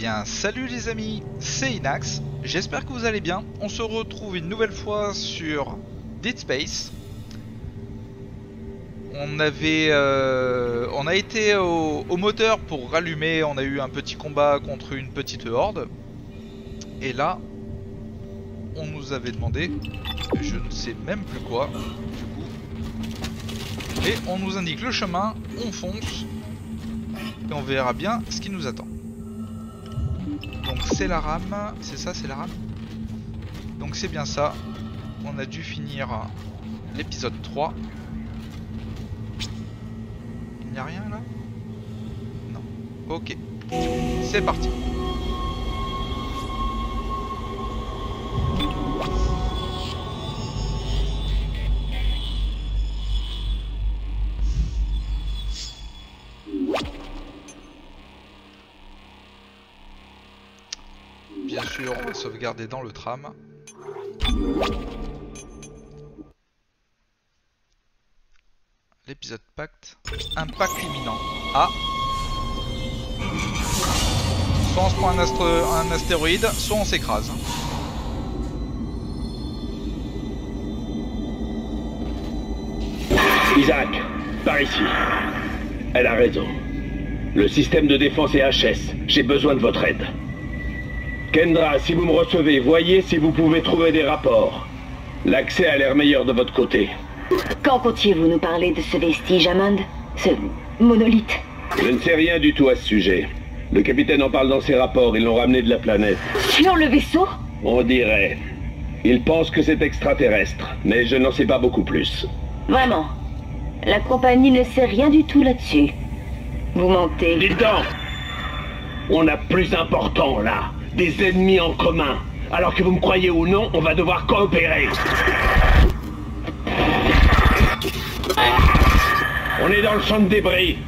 bien, salut les amis, c'est Inax, j'espère que vous allez bien. On se retrouve une nouvelle fois sur Dead Space. On a été au moteur pour rallumer, on a eu un petit combat contre une petite horde. Et là, on nous avait demandé, je ne sais même plus quoi, du coup. Et on nous indique le chemin, on fonce, et on verra bien ce qui nous attend. Donc c'est la rame, c'est ça, c'est la rame. Donc c'est bien ça. On a dû finir l'épisode 3. Il n'y a rien là? Non. Ok. C'est parti. Bien sûr, on va sauvegarder dans le tram. L'épisode pacte. Impact imminent. Ah. Soit on se prend un astéroïde, soit on s'écrase. Isaac, par ici. Elle a raison. Le système de défense est HS. J'ai besoin de votre aide. Kendra, si vous me recevez, voyez si vous pouvez trouver des rapports. L'accès a l'air meilleur de votre côté. Quand comptiez-vous nous parler de ce vestige, Hammond? Ce monolithe? Je ne sais rien du tout à ce sujet. Le capitaine en parle dans ses rapports, ils l'ont ramené de la planète. Sur le vaisseau? On dirait. Il pense que c'est extraterrestre, mais je n'en sais pas beaucoup plus. Vraiment? La compagnie ne sait rien du tout là-dessus. Vous mentez. Dites donc! On a plus important, là. Des ennemis en commun. Alors que vous me croyez ou non, on va devoir coopérer. On est dans le champ de débris.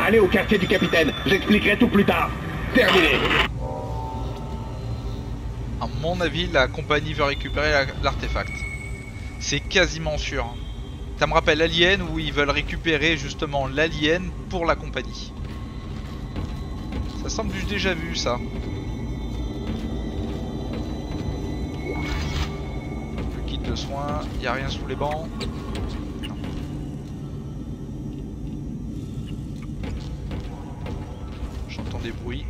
Allez au quartier du capitaine, j'expliquerai tout plus tard. Terminé. À mon avis, la compagnie veut récupérer l'artefact. C'est quasiment sûr. Ça me rappelle Alien où ils veulent récupérer justement l'alien pour la compagnie. Ça semble que j'ai déjà vu ça. Le kit de soins, il n'y a rien sous les bancs. Non. J'entends des bruits.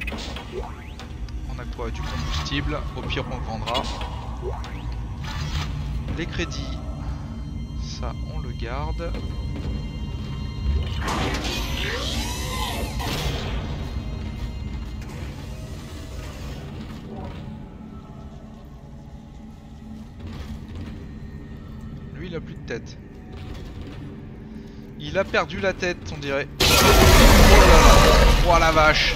On a quoi? Du combustible. Au pire on le vendra. Les crédits. Ça on le garde. Lui il a plus de tête. Il a perdu la tête on dirait. Oh là là. Oh la vache.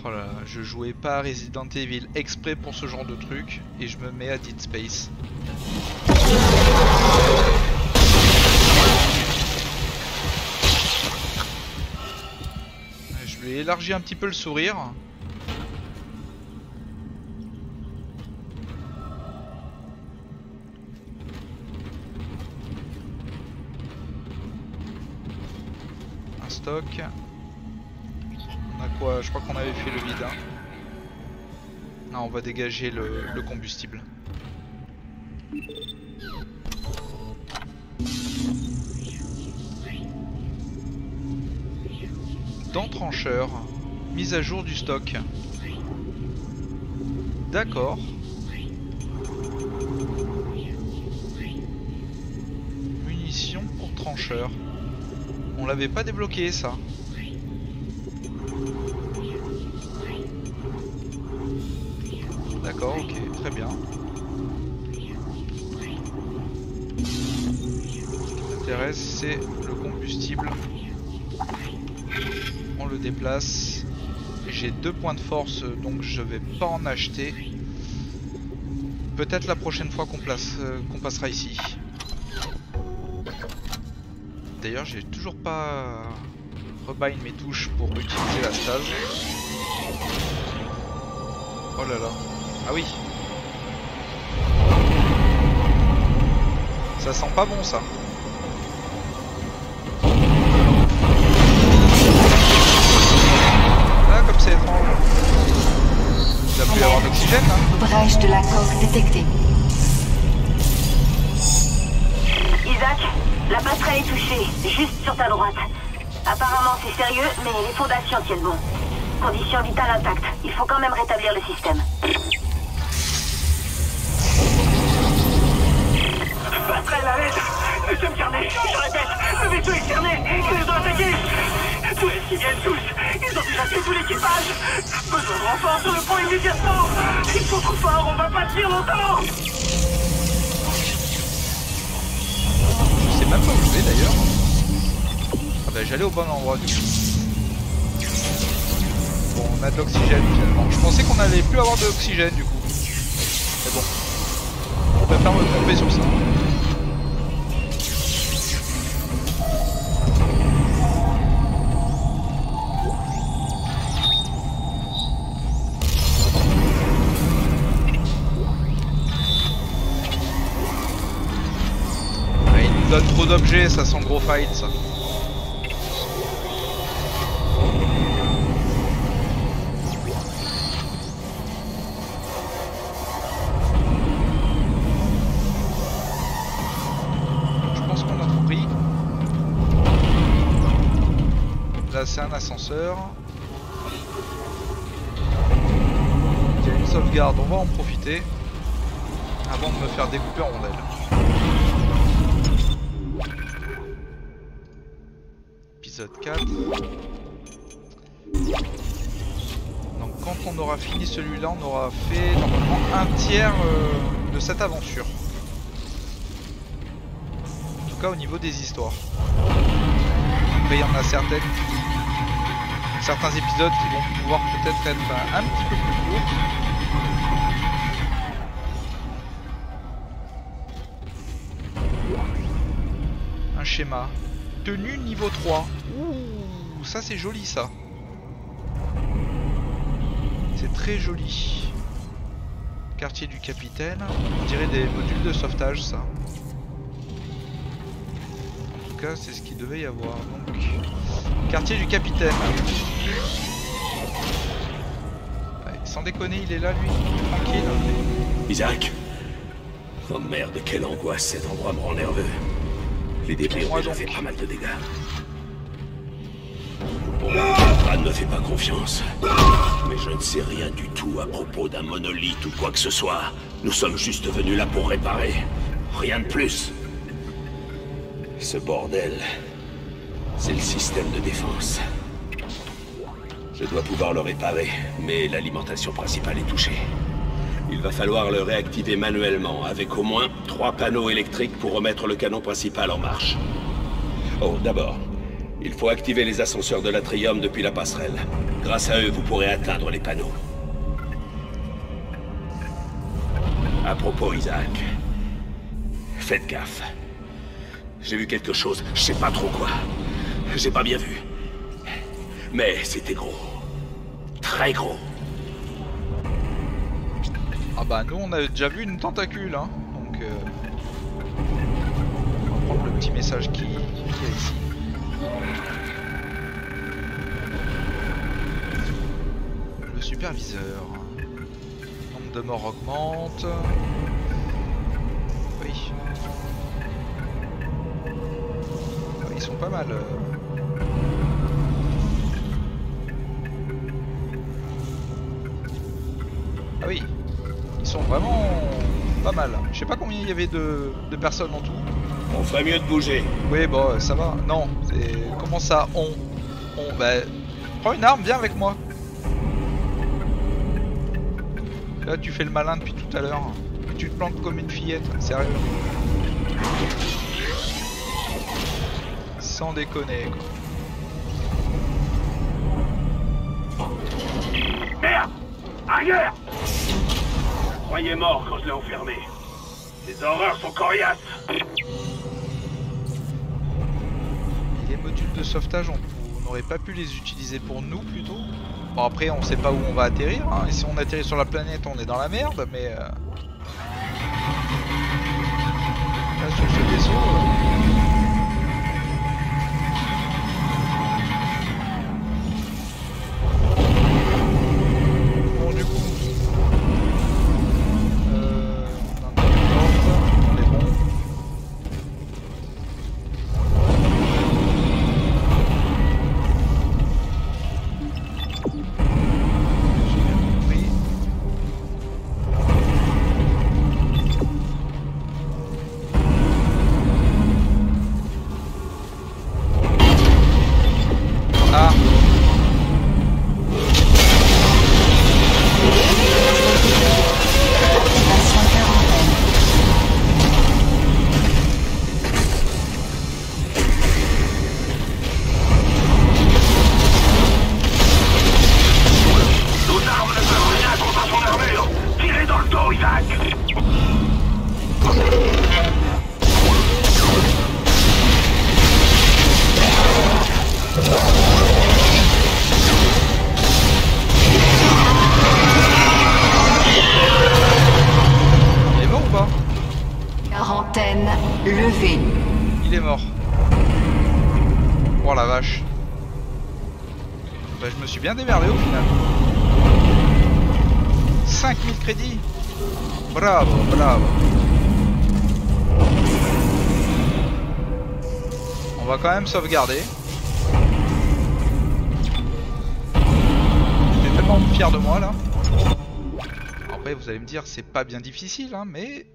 Oh là là, je jouais pas à Resident Evil exprès pour ce genre de truc et je me mets à Dead Space. Je lui ai élargi un petit peu le sourire. Un stock. On a quoi? Je crois qu'on avait fait le vide. Hein. Ah, on va dégager le combustible. Dents trancheur. Mise à jour du stock. D'accord. Munitions pour trancheur. On l'avait pas débloqué ça. D'accord, ok, très bien. Ce qui m'intéresse, c'est le combustible. On le déplace. J'ai 2 points de force, donc je vais pas en acheter. Peut-être la prochaine fois qu'on passera ici. D'ailleurs, j'ai toujours pas rebind mes touches pour utiliser la stage. Oh là là. Ah oui. Ça sent pas bon ça. brèche de la coque détectée. Isaac, la passerelle est touchée, juste sur ta droite. Apparemment c'est sérieux, mais les fondations tiennent bon. Conditions vitales intactes. Il faut quand même rétablir le système. Passerelle à l'aide. Nous sommes cernés. Je répète, le vaisseau est cerné. Ils nous ont attaqués. Tous les qui viennent tous. Ils ont déjà tué tout l'équipage. Besoin de renfort sur le pont immédiatement. Ils sont trop forts, on va pas tenir longtemps. Je sais même pas où je vais d'ailleurs. Ah bah j'allais au bon endroit du coup. Bon, on a de l'oxygène finalement. Je pensais qu'on allait plus avoir de l'oxygène du coup. Mais bon. On préfère me tromper sur ça. Ouais, il nous donne trop d'objets, ça sent gros fight ça. C'est un ascenseur. Il y a une sauvegarde, on va en profiter avant de me faire découper en rondelles. Épisode 4. Donc quand on aura fini celui-là, on aura fait normalement un tiers de cette aventure. En tout cas au niveau des histoires. Après il y en a certains épisodes qui vont pouvoir peut-être être un petit peu plus courts. Un schéma. Tenue niveau 3. Ouh, ça c'est joli ça. C'est très joli. Quartier du capitaine. On dirait des modules de sauvetage ça. En tout cas c'est ce qu'il devait y avoir. Donc, quartier du capitaine. Ouais, sans déconner, il est là lui, tranquille. Isaac. Oh merde, quelle angoisse, cet endroit me rend nerveux. Les débris ont déjà fait pas mal de dégâts. Bon, Brad ne me fait pas confiance. Mais je ne sais rien du tout à propos d'un monolithe ou quoi que ce soit. Nous sommes juste venus là pour réparer. Rien de plus. Ce bordel, c'est le système de défense. Je dois pouvoir le réparer, mais l'alimentation principale est touchée. Il va falloir le réactiver manuellement, avec au moins 3 panneaux électriques pour remettre le canon principal en marche. Oh, d'abord, il faut activer les ascenseurs de l'atrium depuis la passerelle. Grâce à eux, vous pourrez atteindre les panneaux. À propos, Isaac, faites gaffe. J'ai vu quelque chose, je sais pas trop quoi. J'ai pas bien vu. Mais c'était gros. Très gros. Ah bah nous on a déjà vu une tentacule hein. Donc on va prendre le petit message qui est ici. Le superviseur. Le nombre de morts augmente. Oui. Ils sont pas mal. Ah oui, ils sont vraiment pas mal. Je sais pas combien il y avait de personnes en tout. On ferait mieux de bouger. Oui, bon, ça va. Non, c'est comment ça bah, prends une arme, viens avec moi. Là, tu fais le malin depuis tout à l'heure. Tu te plantes comme une fillette, sérieux. Sans déconner, quoi. Merde! Arrière! Je croyais mort quand je l'ai enfermé. Les horreurs sont coriaces. Les modules de sauvetage, on n'aurait pas pu les utiliser pour nous plutôt. Bon après on sait pas où on va atterrir, hein. Et si on atterrit sur la planète on est dans la merde, mais là sur ce vaisseau... Bon du coup... Oh la vache. Bah, je me suis bien démerdé au final. 5000 crédits. Bravo, bravo. On va quand même sauvegarder. J'étais tellement fier de moi là. Après vous allez me dire c'est pas bien difficile hein, mais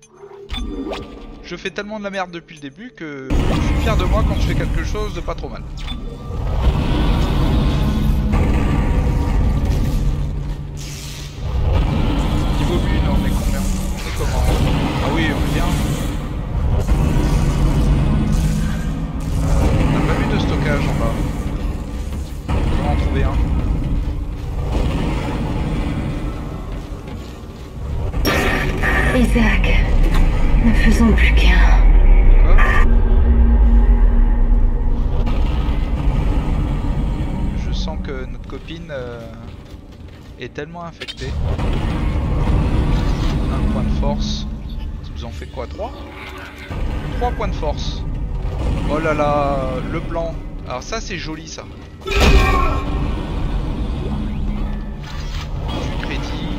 je fais tellement de la merde depuis le début que je suis fier de moi quand je fais quelque chose de pas trop mal. Niveau but, on est combien? On est comment? Ah oui, on est bien. On n'a pas vu de stockage en bas. On va en trouver un. Isaac, ne faisons plus qu'un. Quoi? Je sens que notre copine est tellement infectée. Un point de force. Ça vous en fait quoi? 3 points de force. Oh là là, le blanc. Alors ça c'est joli ça. Du crédit.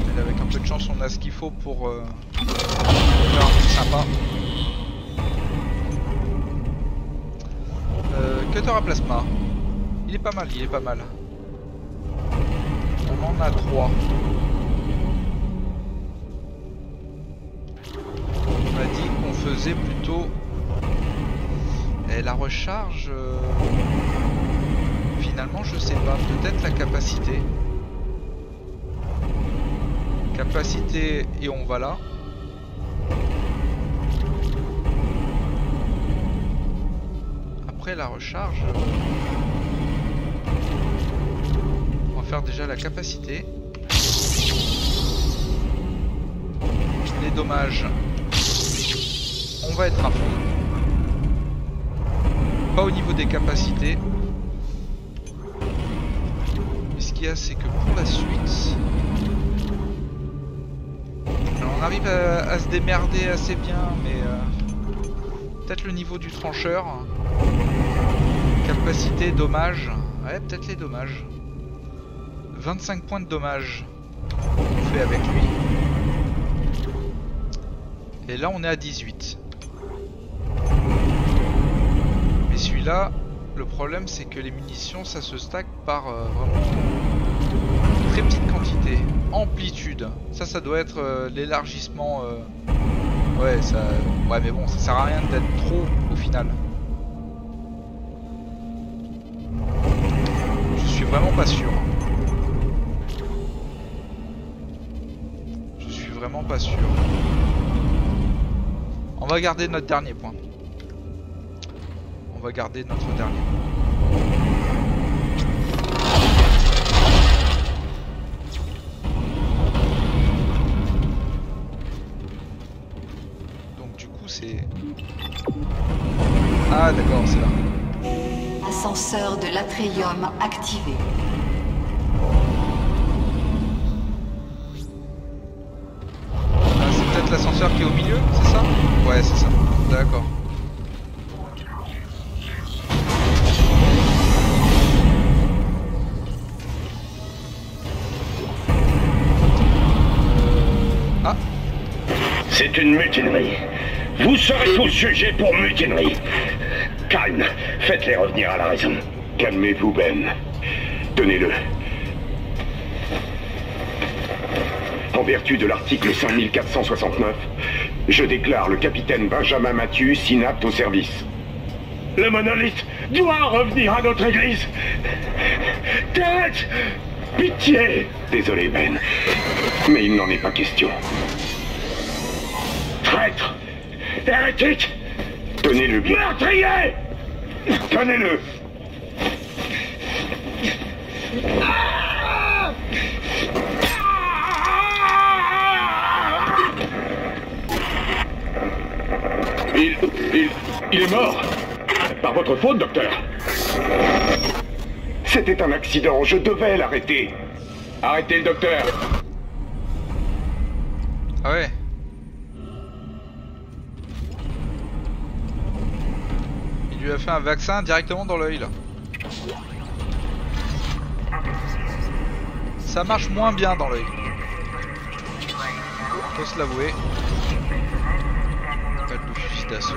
Et avec un peu de chance on a ce qu'il faut pour faire un truc sympa. Cutter à plasma. Il est pas mal, il est pas mal. On en a 3. On m'a dit qu'on faisait plutôt... Et la recharge... Finalement je sais pas, peut-être la capacité. Capacité et on va là. Après la recharge... On va faire déjà la capacité. Les dommages. On va être à fond. Pas au niveau des capacités. Mais ce qu'il y a c'est que pour la suite... Alors on arrive à se démerder assez bien mais... Peut-être le niveau du trancheur. Capacité, dommages. Ouais, peut-être les dommages. 25 points de dommages. On fait avec lui. Et là, on est à 18. Mais celui-là, le problème, c'est que les munitions, ça se stack par vraiment très petite quantité. Amplitude. Ça doit être l'élargissement... Ouais, ça... Ouais, mais bon, ça sert à rien d'être trop au final. Je suis vraiment pas sûr. Je suis vraiment pas sûr. On va garder notre dernier point. On va garder notre dernier point. Donc du coup c'est... Ah d'accord, c'est là. Ascenseur de l'Atrium activé. Ah, c'est peut-être l'ascenseur qui est au milieu, c'est ça? Ouais, c'est ça. D'accord. Ah. C'est une mutinerie. Vous serez tous jugés pour mutinerie. Calme, faites-les revenir à la raison. Calmez-vous, Ben. Tenez-le. En vertu de l'article 5469, je déclare le capitaine Benjamin Mathius inapte au service. Le monolithe doit revenir à notre église. Tête! Pitié! Désolé, Ben. Mais il n'en est pas question. Traître! Hérétique! Tenez-le bien. Meurtrier! Tenez-le! Il est mort. Par votre faute, docteur. C'était un accident, je devais l'arrêter. Arrêtez le docteur. Ah ouais. Il lui a fait un vaccin directement dans l'œil là. Ça marche moins bien dans l'œil. Faut se l'avouer. Pas de fusil d'assaut.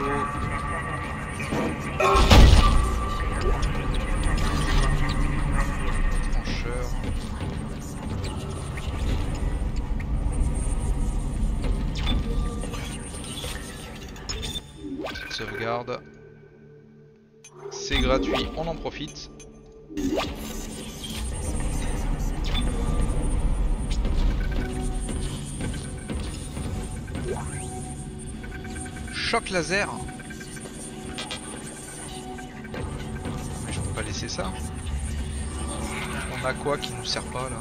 Trancheur. Petite sauvegarde. C'est gratuit, on en profite. Choc laser. Mais je peux pas laisser ça. On a quoi qui nous sert pas là?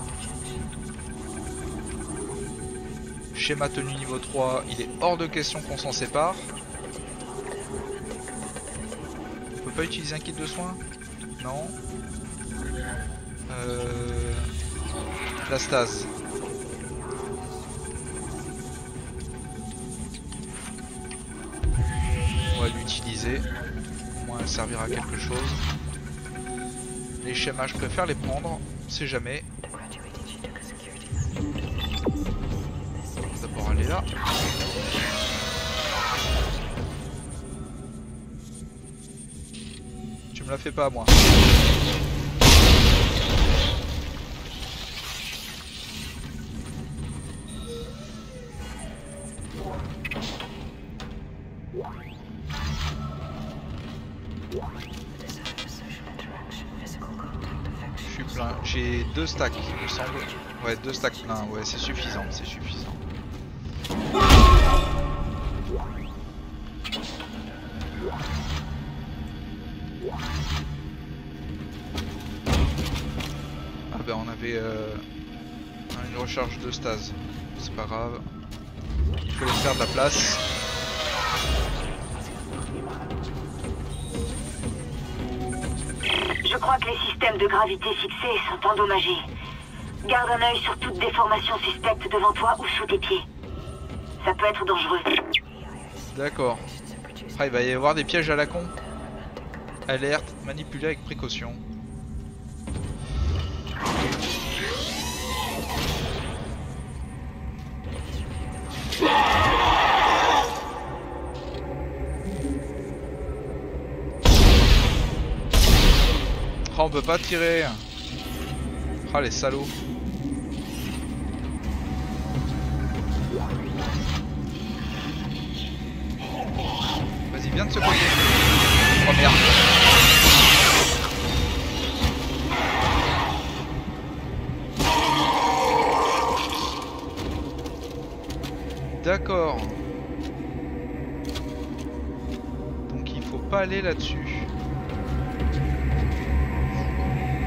Schéma tenue niveau 3, il est hors de question qu'on s'en sépare. On peut pas utiliser un kit de soins? Non. La stase. On va l'utiliser. Au moins elle servira à quelque chose. Les schémas, je préfère les prendre. On sait jamais. D'abord aller là. Tu me la fais pas à moi. Je suis plein. J'ai 2 stacks, il me semble. Ouais, 2 stacks pleins. Ouais, c'est suffisant, c'est suffisant. Ah ben on avait une recharge de stase. C'est pas grave. Il faut les faire de la place. Je crois que les systèmes de gravité fixés sont endommagés. Garde un œil sur toute déformation suspecte devant toi ou sous tes pieds. Ça peut être dangereux. D'accord. Ah, il va y avoir des pièges à la con. Alerte, manipuler avec précaution. Oh, on peut pas tirer. Ah, les salauds. Vas-y, viens de ce côté. Oh merde. D'accord. Donc il faut pas aller là-dessus.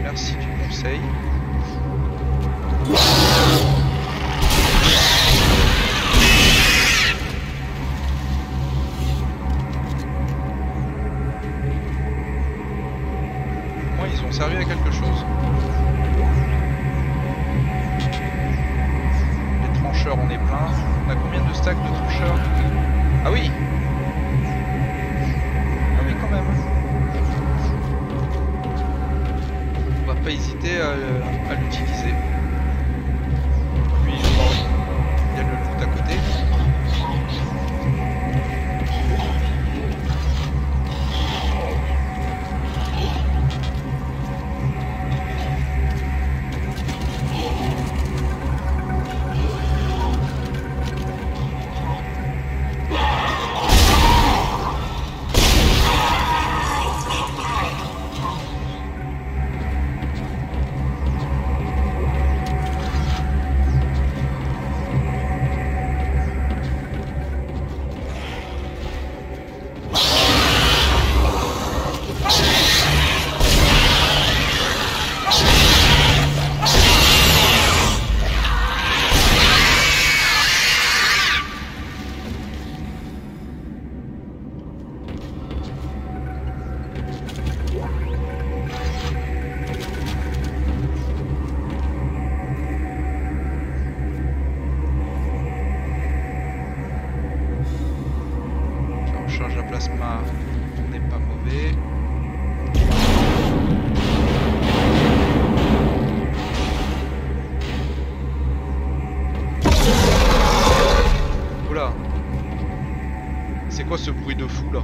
Merci du conseil. Moi, ils ont servi à quelque chose. Les trancheurs, on est plein. On a combien de stacks de trancheurs? Ah oui! Ah oui, quand même. On va pas hésiter à l'utiliser. Puis, il y a le loot à côté. plasma, on n'est pas mauvais. Oula. C'est quoi ce bruit de fou là?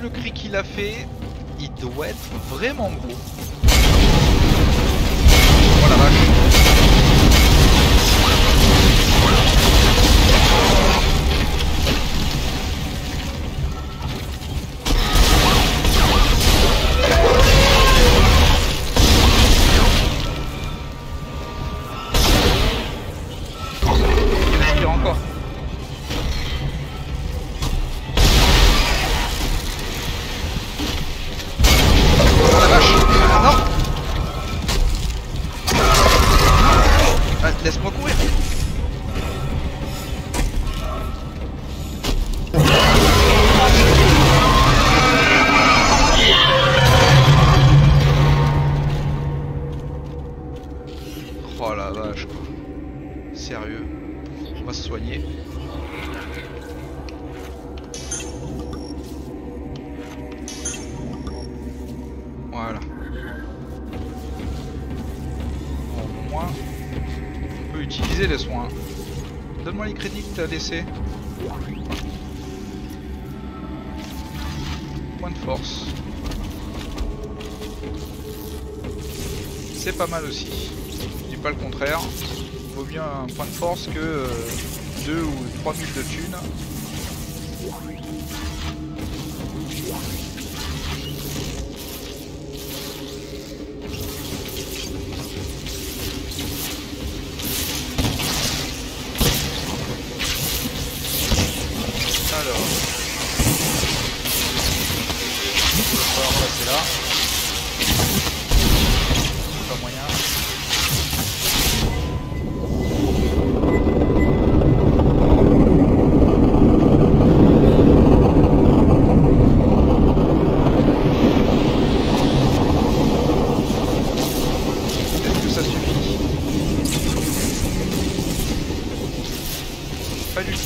Le cri qu'il a fait, il doit être vraiment gros. Oh la vache. Il respire encore. Laisse-moi courir. Oh la vache quoi. Sérieux. On va se soigner. Voilà. Au moins on peut utiliser les soins. Donne-moi les crédits que tu as laissés. Point de force. C'est pas mal aussi. Je dis pas le contraire. Vaut mieux un point de force que 2 ou 3000 de thunes. Alors, on va falloir passer là. Pas moyen. Est-ce que ça suffit? Pas du tout.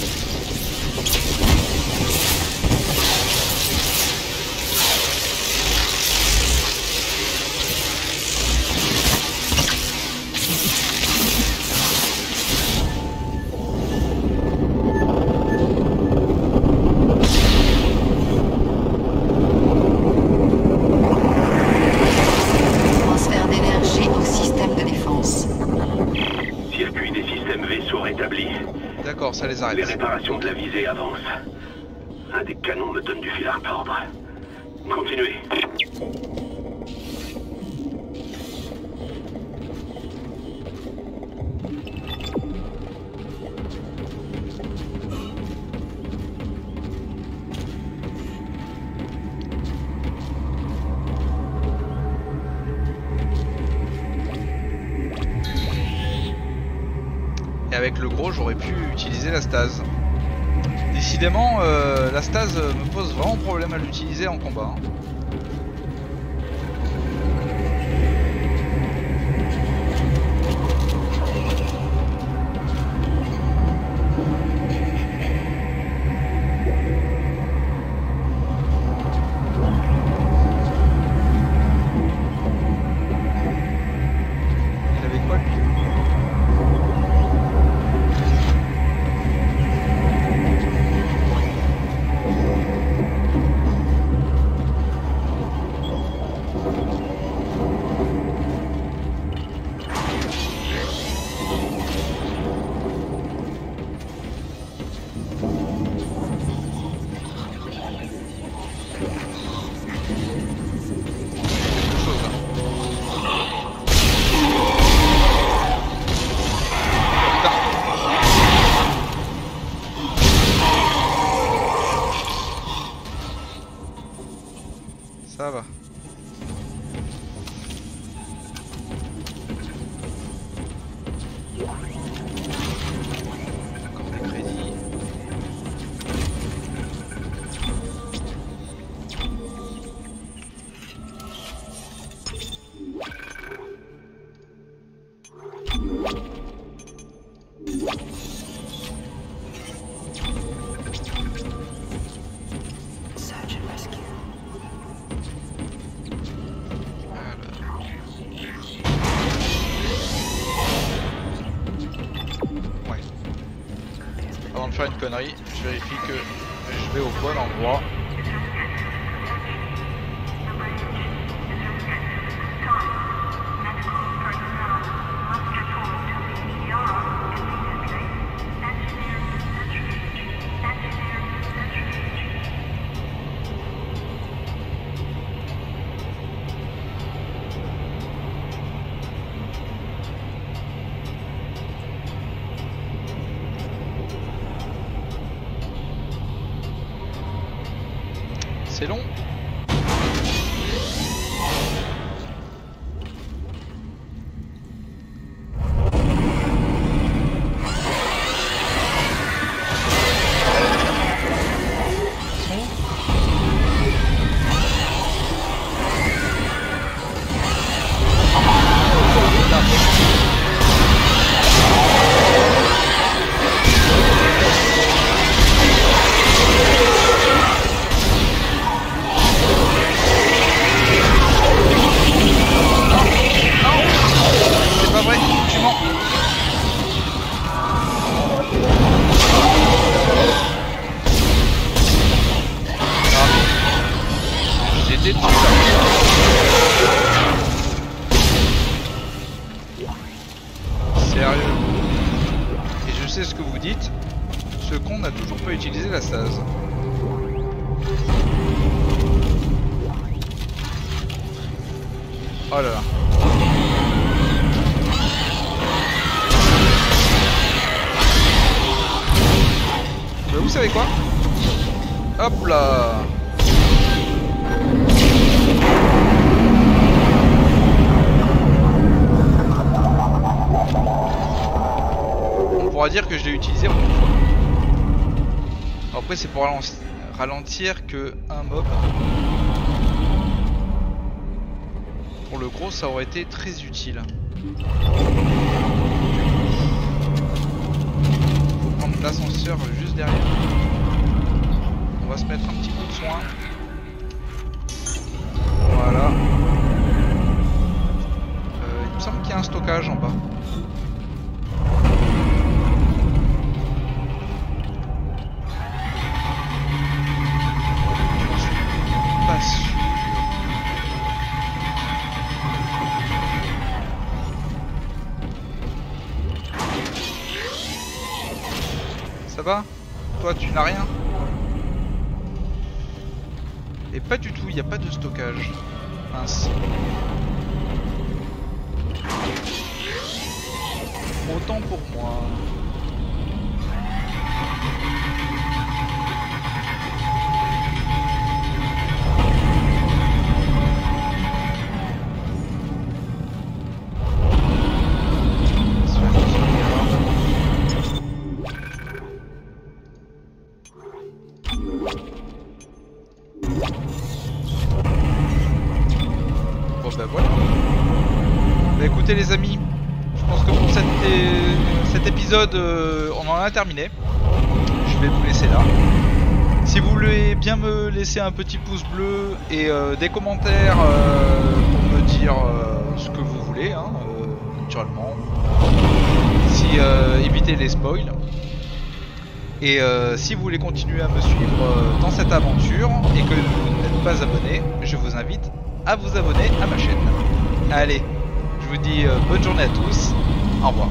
Transfert d'énergie au système de défense. Circuit des systèmes vaisseaux rétabli. D'accord, ça les arrête. Les réparations de la visée avancent. Un des canons me donne du fil à retordre. Continuez. Et avec le gros, j'aurais pu utiliser la stase. Décidément, la stase me pose vraiment problème à l'utiliser en combat. Hein. Il avait quoi lui? Ça va. Encore des crédits. Search and rescue. Ouais. Avant de faire une connerie, je vérifie que je vais au bon endroit. C'est long. Sérieux. Et je sais ce que vous dites. Ce con n'a toujours pas utilisé la stase. Oh là là. Bah, vous savez quoi? Hop là. On pourra dire que je l'ai utilisé beaucoup de fois. Après c'est pour ralentir que un mob. Pour le gros ça aurait été très utile. Faut prendre l'ascenseur juste derrière. On va se mettre un petit coup de soin. Voilà. Il me semble qu'il y a un stockage en bas. Pas sûr. Ça va? Toi tu n'as rien? Et pas du tout, il n'y a pas de stockage. Mince. Autant pour moi. Bon ben voilà. Bah écoutez les amis, je pense que pour cet épisode on en a terminé. Je vais vous laisser là. Si vous voulez bien me laisser un petit pouce bleu et des commentaires pour me dire ce que vous voulez, hein, naturellement. Si évitez les spoils. Et si vous voulez continuer à me suivre dans cette aventure et que vous n'êtes pas abonné, je vous invite à vous abonner à ma chaîne. Allez, je vous dis bonne journée à tous, au revoir.